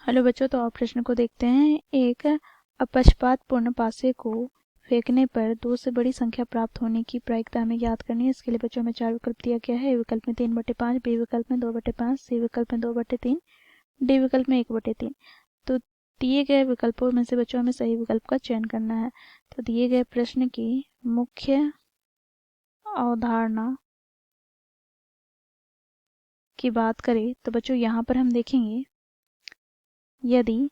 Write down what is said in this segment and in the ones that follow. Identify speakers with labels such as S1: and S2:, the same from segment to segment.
S1: Hello बच्चों, तो आप प्रश्न को देखते हैं। एक अपक्षपातपूर्ण पासे को फेंकने पर 2 से बड़ी संख्या प्राप्त होने की प्रायिकता हमें ज्ञात करनी है। इसके लिए बच्चों हमें 4 विकल्प दिया गया है। ए विकल्प में 3/5, बी विकल्प में 2/5, सी विकल्प में 2/3, डी विकल्प में 1/3। तो दिए गए विकल्पों में से बच्चों हमें सही विकल्प का चयन करना है। तो दिए गए प्रश्न की मुख्य अवधारणा की बात करें तो बच्चों यहाँ पर हम देखेंगे, यदि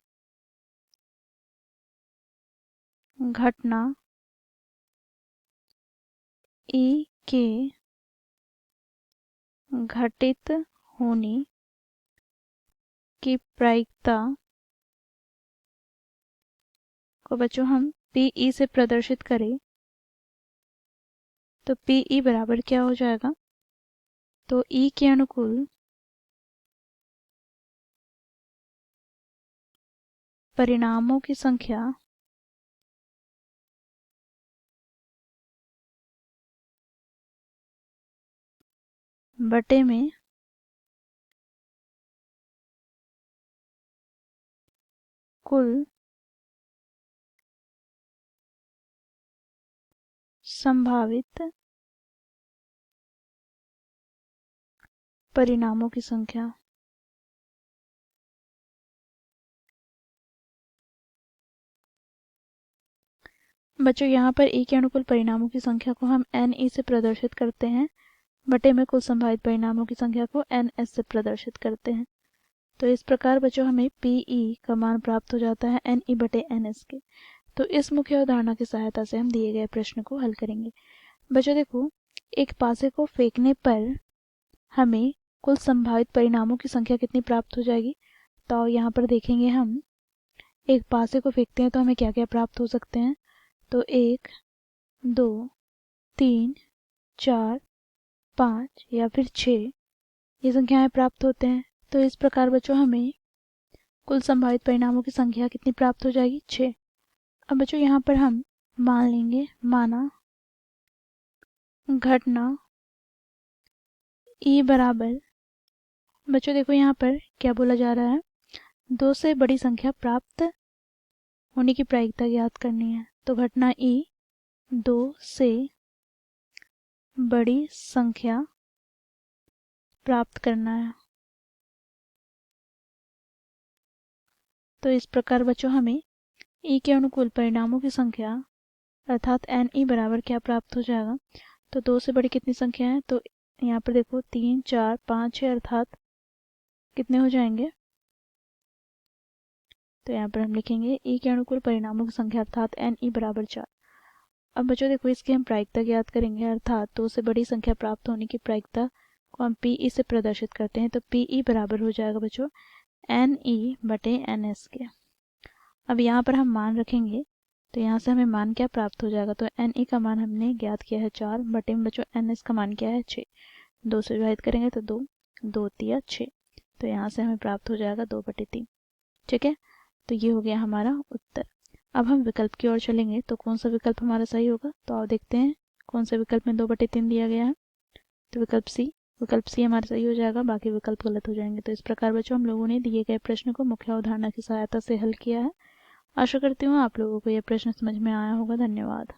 S1: घटना ई के घटित होने की प्रायिकता को बच्चों हम पीई से प्रदर्शित करें तो पीई बराबर क्या हो जाएगा, तो ई के अनुकूल परिणामों की संख्या बटे में कुल संभावित परिणामों की संख्या। बच्चों यहाँ पर ई के अनुकूल परिणामों की संख्या को हम एन ई से प्रदर्शित करते हैं, बटे में कुल संभावित परिणामों की संख्या को एन एस से प्रदर्शित करते हैं। तो इस प्रकार बच्चों हमें पीई का मान प्राप्त हो जाता है एन ई बटे एन एस के। तो इस मुख्य अवधारणा की सहायता से हम दिए गए प्रश्न को हल करेंगे। बच्चों देखो, एक पासे को फेंकने पर हमें कुल संभावित परिणामों की संख्या कितनी प्राप्त हो जाएगी। तो यहाँ पर देखेंगे, हम एक पासे को फेंकते हैं तो हमें क्या क्या प्राप्त हो सकते हैं। तो 1, 2, 3, 4, 5 या फिर 6 ये संख्याएं प्राप्त होते हैं। तो इस प्रकार बच्चों हमें कुल संभावित परिणामों की संख्या कितनी प्राप्त हो जाएगी, 6। अब बच्चों यहाँ पर हम मान लेंगे, माना घटना ई बराबर, बच्चों देखो यहाँ पर क्या बोला जा रहा है, 2 से बड़ी संख्या प्राप्त होने की प्रायिकता ज्ञात करनी है। तो घटना ई 2 से बड़ी संख्या प्राप्त करना है। तो इस प्रकार बच्चों हमें ई के अनुकूल परिणामों की संख्या अर्थात एन ई बराबर क्या प्राप्त हो जाएगा, तो 2 से बड़ी कितनी संख्या है, तो यहाँ पर देखो 3, 4, 5, 6 अर्थात कितने हो जाएंगे। तो यहाँ पर हम लिखेंगे ई के अनुकूल परिणामों की संख्या अर्थात एन ई बराबर 4। अब बच्चों देखो, इसकी हम प्रायिकता ज्ञात करेंगे, अर्थात 2 से बड़ी संख्या प्राप्त होने की प्रायिकता को हम पीई से प्रदर्शित करते हैं। तो पीई बराबर हो जाएगा बच्चों एन ई बटे एन एस के। अब यहाँ पर हम मान रखेंगे तो यहाँ से हमें मान क्या प्राप्त हो जाएगा, तो एन ई का मान हमने ज्ञात किया है 4, बटे में बच्चों एन एस का मान क्या है 6। 2 से विभाजित करेंगे तो 2, 2 तिया 6। तो यहाँ से हमें प्राप्त हो जाएगा 2/3। ठीक है, तो ये हो गया हमारा उत्तर। अब हम विकल्प की ओर चलेंगे तो कौन सा विकल्प हमारा सही होगा, तो आप देखते हैं कौन सा विकल्प में 2/3 दिया गया है। तो विकल्प सी हमारा सही हो जाएगा, बाकी विकल्प गलत हो जाएंगे। तो इस प्रकार बच्चों हम लोगों ने दिए गए प्रश्न को मुख्य अवधारणा की सहायता से हल किया है। आशा करती हूँ आप लोगों को यह प्रश्न समझ में आया होगा। धन्यवाद।